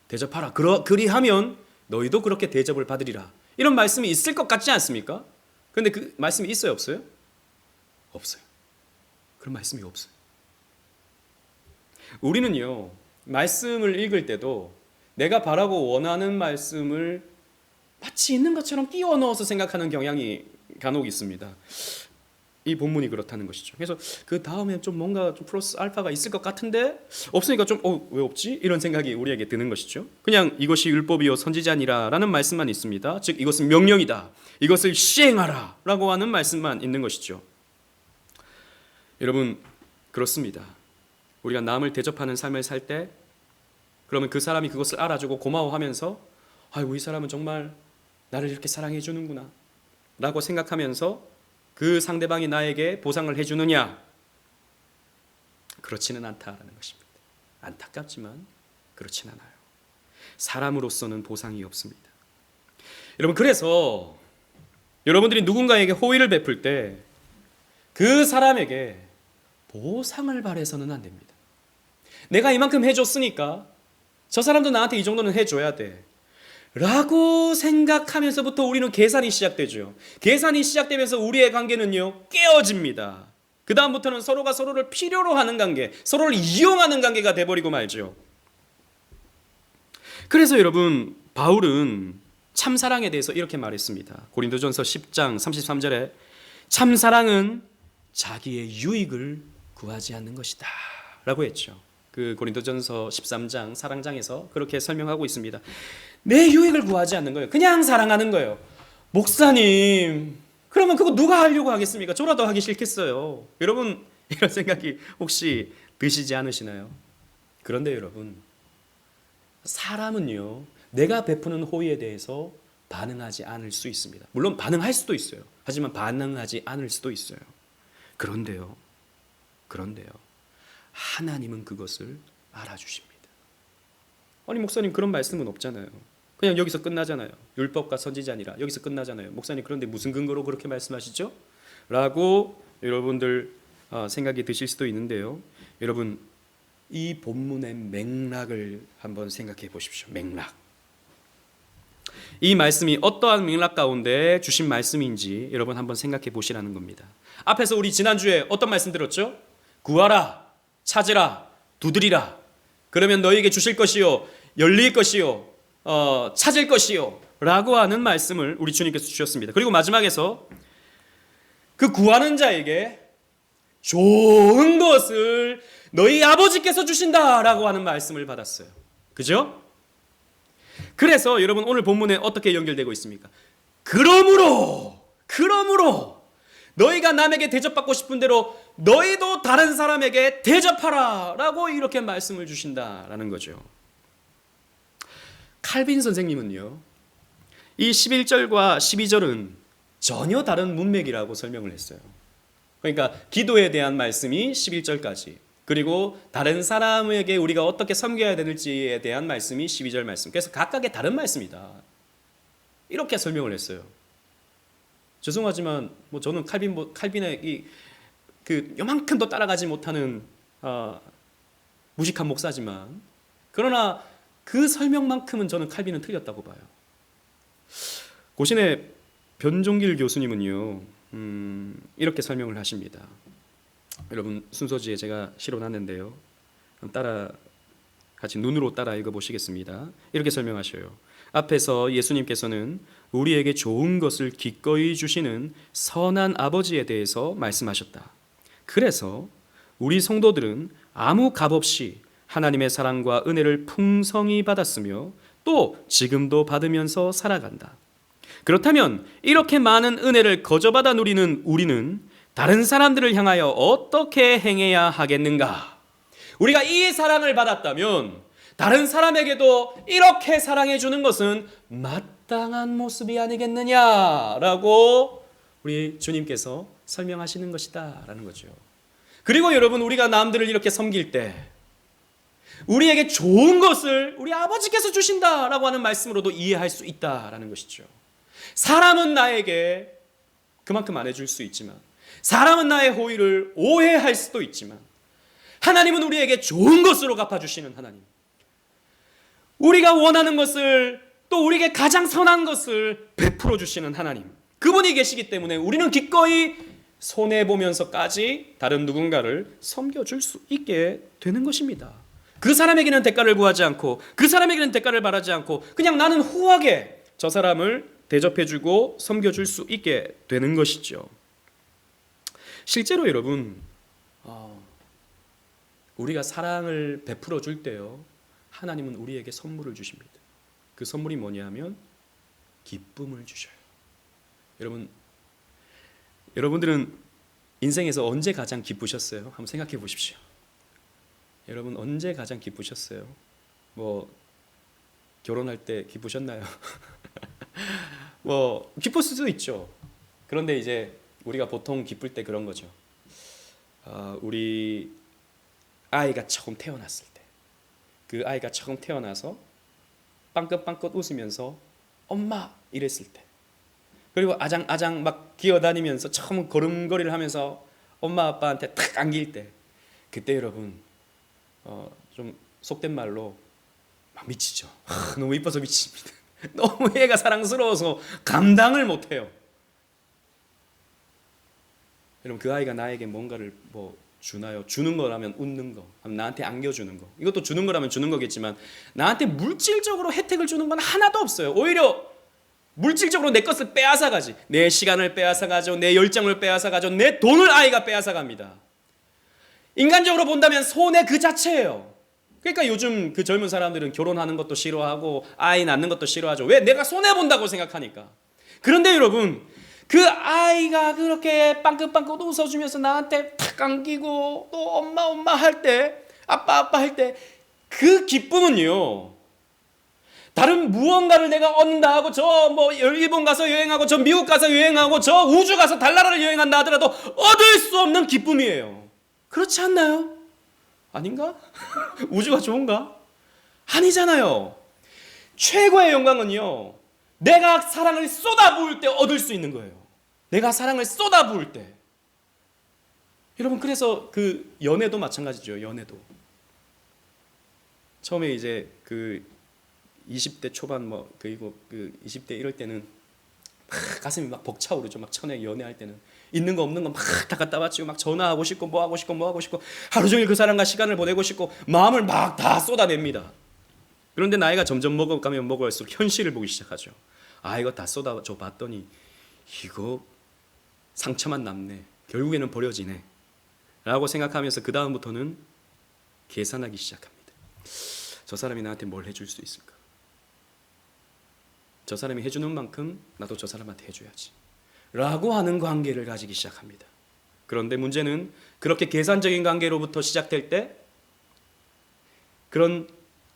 대접하라, 그리하면 너희도 그렇게 대접을 받으리라, 이런 말씀이 있을 것 같지 않습니까? 그런데 그 말씀이 있어요, 없어요? 없어요. 그런 말씀이 없어요. 우리는요, 말씀을 읽을 때도 내가 바라고 원하는 말씀을 마치 있는 것처럼 끼워 넣어서 생각하는 경향이 간혹 있습니다. 이 본문이 그렇다는 것이죠. 그래서 그 다음에 좀 뭔가 좀 플러스 알파가 있을 것 같은데 없으니까 좀 왜 없지? 이런 생각이 우리에게 드는 것이죠. 그냥 이것이 율법이요 선지자니라 라는 말씀만 있습니다. 즉 이것은 명령이다, 이것을 시행하라 라고 하는 말씀만 있는 것이죠. 여러분, 그렇습니다. 우리가 남을 대접하는 삶을 살 때, 그러면 그 사람이 그것을 알아주고 고마워하면서, 아이고 이 사람은 정말 나를 이렇게 사랑해 주는구나, 라고 생각하면서 그 상대방이 나에게 보상을 해주느냐? 그렇지는 않다라는 것입니다. 안타깝지만 그렇진 않아요. 사람으로서는 보상이 없습니다. 여러분, 그래서 여러분들이 누군가에게 호의를 베풀 때 그 사람에게 보상을 바라서는 안 됩니다. 내가 이만큼 해줬으니까 저 사람도 나한테 이 정도는 해줘야 돼 라고 생각하면서부터 우리는 계산이 시작되죠. 계산이 시작되면서 우리의 관계는요, 깨어집니다. 그 다음부터는 서로가 서로를 필요로 하는 관계, 서로를 이용하는 관계가 돼버리고 말죠. 그래서 여러분, 바울은 참사랑에 대해서 이렇게 말했습니다. 고린도전서 10장 33절에 참사랑은 자기의 유익을 구하지 않는 것이다 라고 했죠. 그 고린도전서 13장 사랑장에서 그렇게 설명하고 있습니다. 내 유익을 구하지 않는 거예요. 그냥 사랑하는 거예요. 목사님, 그러면 그거 누가 하려고 하겠습니까? 저라도 하기 싫겠어요. 여러분, 이런 생각이 혹시 드시지 않으시나요? 그런데 여러분, 사람은요, 내가 베푸는 호의에 대해서 반응하지 않을 수 있습니다. 물론 반응할 수도 있어요. 하지만 반응하지 않을 수도 있어요. 그런데요, 하나님은 그것을 알아주십니다. 아니, 목사님, 그런 말씀은 없잖아요. 그냥 여기서 끝나잖아요. 율법과 선지자니라 여기서 끝나잖아요. 목사님, 그런데 무슨 근거로 그렇게 말씀하시죠? 라고 여러분들 생각이 드실 수도 있는데요. 여러분, 이 본문의 맥락을 한번 생각해 보십시오. 맥락. 이 말씀이 어떠한 맥락 가운데 주신 말씀인지 여러분 한번 생각해 보시라는 겁니다. 앞에서 우리 지난주에 어떤 말씀 들었죠? 구하라, 찾으라, 두드리라. 그러면 너희에게 주실 것이요, 열릴 것이요, 찾을 것이요 라고 하는 말씀을 우리 주님께서 주셨습니다. 그리고 마지막에서 그 구하는 자에게 좋은 것을 너희 아버지께서 주신다라고 하는 말씀을 받았어요. 그죠? 그래서 여러분, 오늘 본문에 어떻게 연결되고 있습니까? 그러므로 너희가 남에게 대접받고 싶은 대로 너희도 다른 사람에게 대접하라 라고 이렇게 말씀을 주신다라는 거죠. 칼빈 선생님은요, 이 11절과 12절은 전혀 다른 문맥이라고 설명을 했어요. 그러니까 기도에 대한 말씀이 11절까지, 그리고 다른 사람에게 우리가 어떻게 섬겨야 되는지에 대한 말씀이 12절 말씀. 그래서 각각의 다른 말씀이다, 이렇게 설명을 했어요. 죄송하지만 저는 칼빈의 그 요만큼도 따라가지 못하는 무식한 목사지만, 그러나 그 설명만큼은 저는 칼빈은 틀렸다고 봐요. 고신의 변종길 교수님은요, 이렇게 설명을 하십니다. 여러분, 순서지에 제가 실어놨는데요, 같이 눈으로 따라 읽어보시겠습니다. 이렇게 설명하셔요. 앞에서 예수님께서는 우리에게 좋은 것을 기꺼이 주시는 선한 아버지에 대해서 말씀하셨다. 그래서 우리 성도들은 아무 값 없이 하나님의 사랑과 은혜를 풍성히 받았으며 또 지금도 받으면서 살아간다. 그렇다면 이렇게 많은 은혜를 거저받아 누리는 우리는 다른 사람들을 향하여 어떻게 행해야 하겠는가? 우리가 이 사랑을 받았다면 다른 사람에게도 이렇게 사랑해 주는 것은 마땅한 모습이 아니겠느냐라고 우리 주님께서 설명하시는 것이다 라는 거죠. 그리고 여러분, 우리가 남들을 이렇게 섬길 때 우리에게 좋은 것을 우리 아버지께서 주신다라고 하는 말씀으로도 이해할 수 있다라는 것이죠. 사람은 나에게 그만큼 안 해줄 수 있지만, 사람은 나의 호의를 오해할 수도 있지만, 하나님은 우리에게 좋은 것으로 갚아주시는 하나님, 우리가 원하는 것을, 또 우리에게 가장 선한 것을 베풀어 주시는 하나님, 그분이 계시기 때문에 우리는 기꺼이 손해보면서까지 다른 누군가를 섬겨줄 수 있게 되는 것입니다. 그 사람에게는 대가를 구하지 않고, 그 사람에게는 대가를 바라지 않고, 그냥 나는 후하게 저 사람을 대접해주고 섬겨줄 수 있게 되는 것이죠. 실제로 여러분, 우리가 사랑을 베풀어 줄 때요, 하나님은 우리에게 선물을 주십니다. 그 선물이 뭐냐면 기쁨을 주셔요. 여러분들은 인생에서 언제 가장 기쁘셨어요? 한번 생각해 보십시오. 여러분, 언제 가장 기쁘셨어요? 결혼할 때 기쁘셨나요? 기뻤을 수도 있죠. 그런데 이제 우리가 보통 기쁠 때 그런 거죠. 우리 아이가 처음 태어났을 때, 그 아이가 처음 태어나서 빵긋빵긋 웃으면서 엄마 이랬을 때, 그리고 아장아장 막 기어다니면서 처음 걸음걸이를 하면서 엄마 아빠한테 탁 안길 때, 그때 여러분 좀 속된 말로 막 미치죠. 너무 이뻐서 미칩니다. 너무 애가 사랑스러워서 감당을 못해요. 여러분, 그 아이가 나에게 뭔가를 뭐 주나요? 주는 거라면 웃는 거, 나한테 안겨주는 거, 이것도 주는 거라면 주는 거겠지만 나한테 물질적으로 혜택을 주는 건 하나도 없어요. 오히려 물질적으로 내 것을 빼앗아가지. 내 시간을 빼앗아가죠. 내 열정을 빼앗아가죠. 내 돈을 아이가 빼앗아갑니다. 인간적으로 본다면 손해 그 자체예요. 그러니까 요즘 그 젊은 사람들은 결혼하는 것도 싫어하고 아이 낳는 것도 싫어하죠. 왜? 내가 손해본다고 생각하니까. 그런데 여러분, 그 아이가 그렇게 빵긋빵긋 웃어주면서 나한테 탁 안기고 또 엄마 엄마 할 때, 아빠 아빠 할 때, 그 기쁨은요, 다른 무언가를 내가 얻는다 하고 저 뭐 일본 가서 여행하고 저 미국 가서 여행하고 저 우주 가서 달나라를 여행한다 하더라도 얻을 수 없는 기쁨이에요. 그렇지 않나요? 아닌가? 우주가 좋은가? 아니잖아요. 최고의 영광은요, 내가 사랑을 쏟아부을 때 얻을 수 있는 거예요. 내가 사랑을 쏟아부을 때. 여러분, 그래서 그 연애도 마찬가지죠. 연애도 처음에 이제 그 20대 초반 뭐 그리고 그 20대 이럴 때는 막 가슴이 막 벅차오르죠. 막 처음에 연애할 때는 있는 거 없는 거 막 다 갖다 바치고 막 전화하고 싶고 뭐 하고 싶고 뭐 하고 싶고 하루 종일 그 사람과 시간을 보내고 싶고 마음을 막 다 쏟아냅니다. 그런데 나이가 점점 먹어가면 먹을수록 현실을 보기 시작하죠. 아, 이거 다 쏟아줘 봤더니 이거 상처만 남네. 결국에는 버려지네. 라고 생각하면서 그 다음부터는 계산하기 시작합니다. 저 사람이 나한테 뭘 해줄 수 있을까? 저 사람이 해주는 만큼 나도 저 사람한테 해줘야지. 라고 하는 관계를 가지기 시작합니다. 그런데 문제는 그렇게 계산적인 관계로부터 시작될 때 그런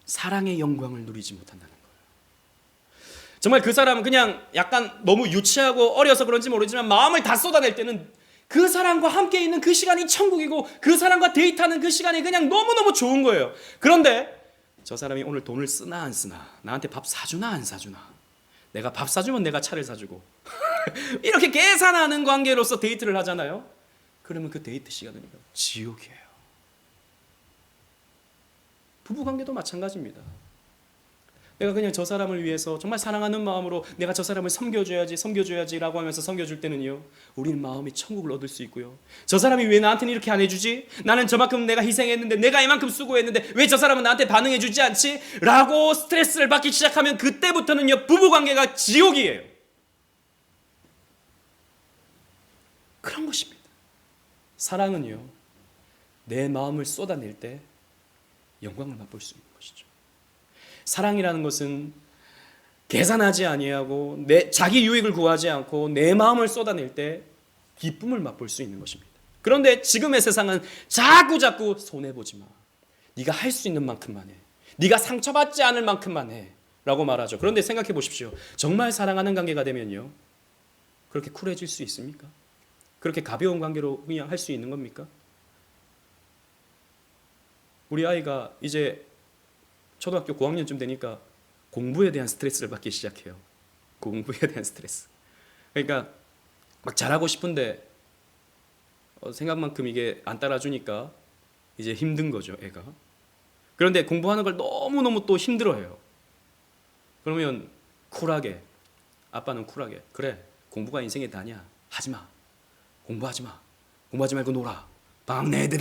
사랑의 영광을 누리지 못한다는 거예요. 정말 그 사람은 그냥 약간 너무 유치하고 어려서 그런지 모르지만 마음을 다 쏟아낼 때는 그 사람과 함께 있는 그 시간이 천국이고 그 사람과 데이트하는 그 시간이 그냥 너무너무 좋은 거예요. 그런데 저 사람이 오늘 돈을 쓰나 안 쓰나, 나한테 밥 사주나 안 사주나, 내가 밥 사주면 내가 차를 사주고 이렇게 계산하는 관계로서 데이트를 하잖아요. 그러면 그 데이트 시간은 지옥이에요. 부부관계도 마찬가지입니다. 내가 그냥 저 사람을 위해서 정말 사랑하는 마음으로 내가 저 사람을 섬겨줘야지 라고 하면서 섬겨줄 때는요, 우리는 마음이 천국을 얻을 수 있고요. 저 사람이 왜 나한테는 이렇게 안 해주지? 나는 저만큼 내가 희생했는데, 내가 이만큼 수고했는데 왜 저 사람은 나한테 반응해주지 않지? 라고 스트레스를 받기 시작하면 그때부터는요, 부부관계가 지옥이에요. 그런 것입니다. 사랑은요, 내 마음을 쏟아낼 때 영광을 맛볼 수 있는 것이죠. 사랑이라는 것은 계산하지 아니하고 자기 유익을 구하지 않고 내 마음을 쏟아낼 때 기쁨을 맛볼 수 있는 것입니다. 그런데 지금의 세상은 자꾸 손해보지 마. 네가 할 수 있는 만큼만 해. 네가 상처받지 않을 만큼만 해. 라고 말하죠. 그런데 생각해 보십시오. 정말 사랑하는 관계가 되면요, 그렇게 쿨해질 수 있습니까? 그렇게 가벼운 관계로 그냥 할 수 있는 겁니까? 우리 아이가 이제 초등학교 고학년쯤 되니까 공부에 대한 스트레스를 받기 시작해요. 공부에 대한 스트레스. 그러니까 막 잘하고 싶은데 생각만큼 이게 안 따라주니까 이제 힘든 거죠, 애가. 그런데 공부하는 걸 너무너무 또 힘들어해요. 그러면 쿨하게, 아빠는 쿨하게, 그래, 공부가 인생의 다냐, 하지마. 공부하지 마. 공부하지 말고 놀아. 방학 내내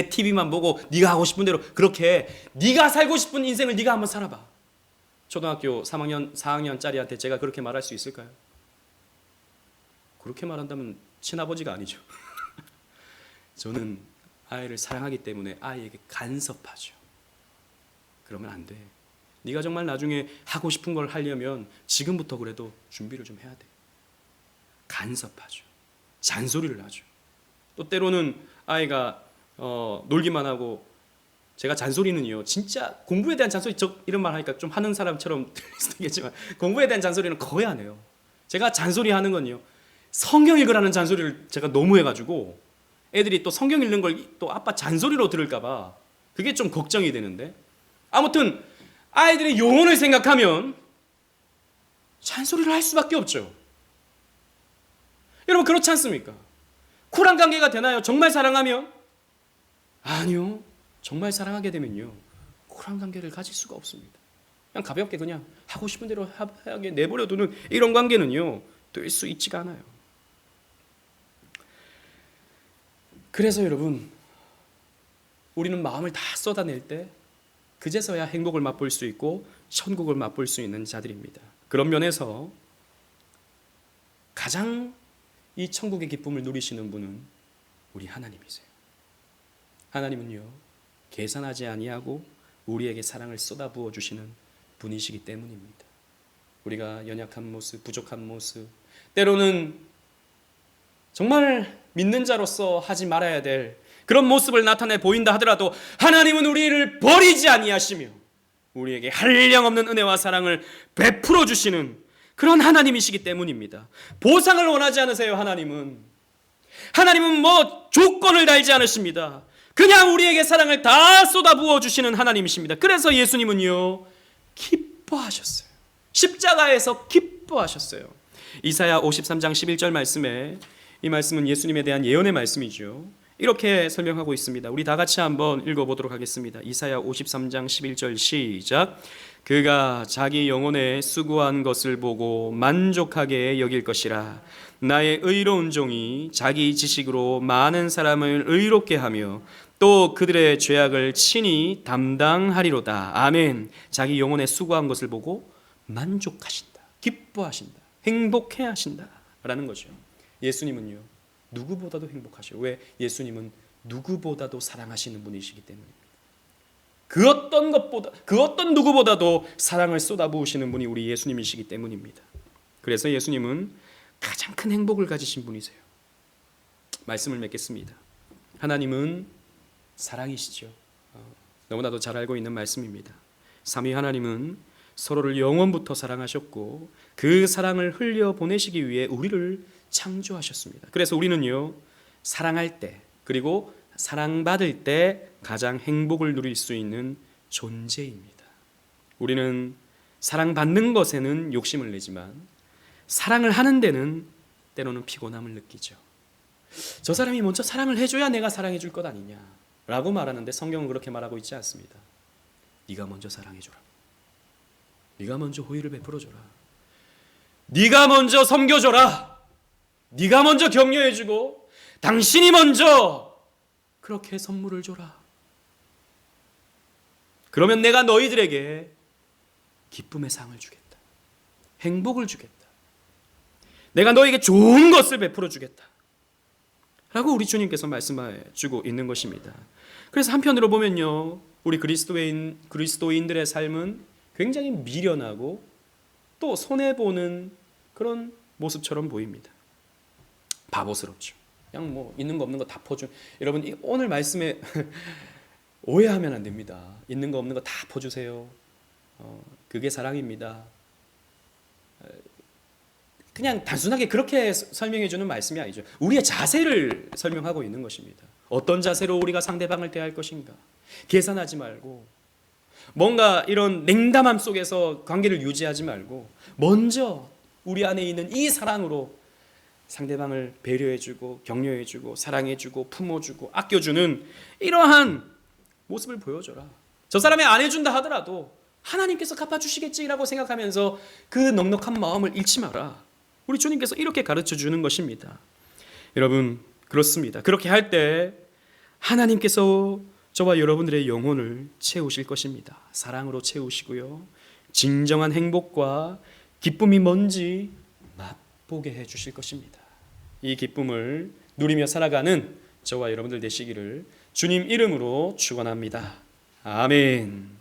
TV만 보고 네가 하고 싶은 대로 그렇게 네가 살고 싶은 인생을 네가 한번 살아봐. 초등학교 3학년, 4학년짜리한테 제가 그렇게 말할 수 있을까요? 그렇게 말한다면 친아버지가 아니죠. 저는 아이를 사랑하기 때문에 아이에게 간섭하죠. 그러면 안 돼. 네가 정말 나중에 하고 싶은 걸 하려면 지금부터 그래도 준비를 좀 해야 돼. 간섭하죠. 잔소리를 하죠. 또 때로는 아이가 놀기만 하고, 제가 잔소리는요, 진짜 공부에 대한 잔소리, 이런 말 하니까 좀 하는 사람처럼 들릴 수도 있겠지만 공부에 대한 잔소리는 거의 안 해요. 제가 잔소리하는 건요, 성경 읽으라는 잔소리를 제가 너무 해가지고 애들이 또 성경 읽는 걸 또 아빠 잔소리로 들을까 봐 그게 좀 걱정이 되는데, 아무튼 아이들의 영혼을 생각하면 잔소리를 할 수밖에 없죠. 여러분 그렇지 않습니까? 쿨한 관계가 되나요? 정말 사랑하면? 아니요. 정말 사랑하게 되면요, 쿨한 관계를 가질 수가 없습니다. 그냥 가볍게 그냥 하고 싶은 대로 하게 내버려두는 이런 관계는요, 될 수 있지가 않아요. 그래서 여러분, 우리는 마음을 다 쏟아낼 때 그제서야 행복을 맛볼 수 있고 천국을 맛볼 수 있는 자들입니다. 그런 면에서 가장 이 천국의 기쁨을 누리시는 분은 우리 하나님이세요. 하나님은요, 계산하지 아니하고 우리에게 사랑을 쏟아부어 주시는 분이시기 때문입니다. 우리가 연약한 모습, 부족한 모습, 때로는 정말 믿는 자로서 하지 말아야 될 그런 모습을 나타내 보인다 하더라도 하나님은 우리를 버리지 아니하시며 우리에게 한량없는 은혜와 사랑을 베풀어 주시는 그런 하나님이시기 때문입니다. 보상을 원하지 않으세요. 하나님은 뭐 조건을 달지 않으십니다. 그냥 우리에게 사랑을 다 쏟아부어 주시는 하나님이십니다. 그래서 예수님은요, 기뻐하셨어요. 십자가에서 기뻐하셨어요. 이사야 53장 11절 말씀에, 이 말씀은 예수님에 대한 예언의 말씀이죠. 이렇게 설명하고 있습니다. 우리 다 같이 한번 읽어보도록 하겠습니다. 이사야 53장 11절 시작. 그가 자기 영혼에 수고한 것을 보고 만족하게 여길 것이라. 나의 의로운 종이 자기 지식으로 많은 사람을 의롭게 하며 또 그들의 죄악을 친히 담당하리로다. 아멘. 자기 영혼에 수고한 것을 보고 만족하신다, 기뻐하신다, 행복해하신다 라는 거죠. 예수님은요, 누구보다도 행복하셔요. 왜? 예수님은 누구보다도 사랑하시는 분이시기 때문입니다. 그 어떤 누구보다도 사랑을 쏟아부으시는 분이 우리 예수님이시기 때문입니다. 그래서 예수님은 가장 큰 행복을 가지신 분이세요. 말씀을 맺겠습니다. 하나님은 사랑이시죠. 너무나도 잘 알고 있는 말씀입니다. 삼위 하나님은 서로를 영원부터 사랑하셨고 그 사랑을 흘려보내시기 위해 우리를 창조하셨습니다. 그래서 우리는요, 사랑할 때 그리고 사랑받을 때 가장 행복을 누릴 수 있는 존재입니다. 우리는 사랑받는 것에는 욕심을 내지만 사랑을 하는 데는 때로는 피곤함을 느끼죠. 저 사람이 먼저 사랑을 해줘야 내가 사랑해 줄 것 아니냐 라고 말하는데 성경은 그렇게 말하고 있지 않습니다. 네가 먼저 사랑해줘라. 네가 먼저 호의를 베풀어줘라. 네가 먼저 섬겨줘라. 네가 먼저 격려해주고 당신이 먼저 그렇게 선물을 줘라. 그러면 내가 너희들에게 기쁨의 상을 주겠다. 행복을 주겠다. 내가 너에게 좋은 것을 베풀어 주겠다 라고 우리 주님께서 말씀해 주고 있는 것입니다. 그래서 한편으로 보면요, 우리 그리스도인들의 삶은 굉장히 미련하고 또 손해보는 그런 모습처럼 보입니다. 바보스럽죠. 그냥 뭐 있는 거 없는 거 다 퍼줘. 여러분 오늘 말씀에 오해하면 안 됩니다. 있는 거 없는 거 다 퍼주세요. 그게 사랑입니다. 그냥 단순하게 그렇게 설명해 주는 말씀이 아니죠. 우리의 자세를 설명하고 있는 것입니다. 어떤 자세로 우리가 상대방을 대할 것인가. 계산하지 말고 뭔가 이런 냉담함 속에서 관계를 유지하지 말고 먼저 우리 안에 있는 이 사랑으로 상대방을 배려해주고 격려해주고 사랑해주고 품어주고 아껴주는 이러한 모습을 보여줘라. 저 사람이 안 해준다 하더라도 하나님께서 갚아주시겠지라고 생각하면서 그 넉넉한 마음을 잃지 마라. 우리 주님께서 이렇게 가르쳐주는 것입니다. 여러분 그렇습니다. 그렇게 할 때 하나님께서 저와 여러분들의 영혼을 채우실 것입니다. 사랑으로 채우시고요, 진정한 행복과 기쁨이 뭔지 맛보게 해주실 것입니다. 이 기쁨을 누리며 살아가는 저와 여러분들 되시기를 주님 이름으로 축원합니다. 아멘.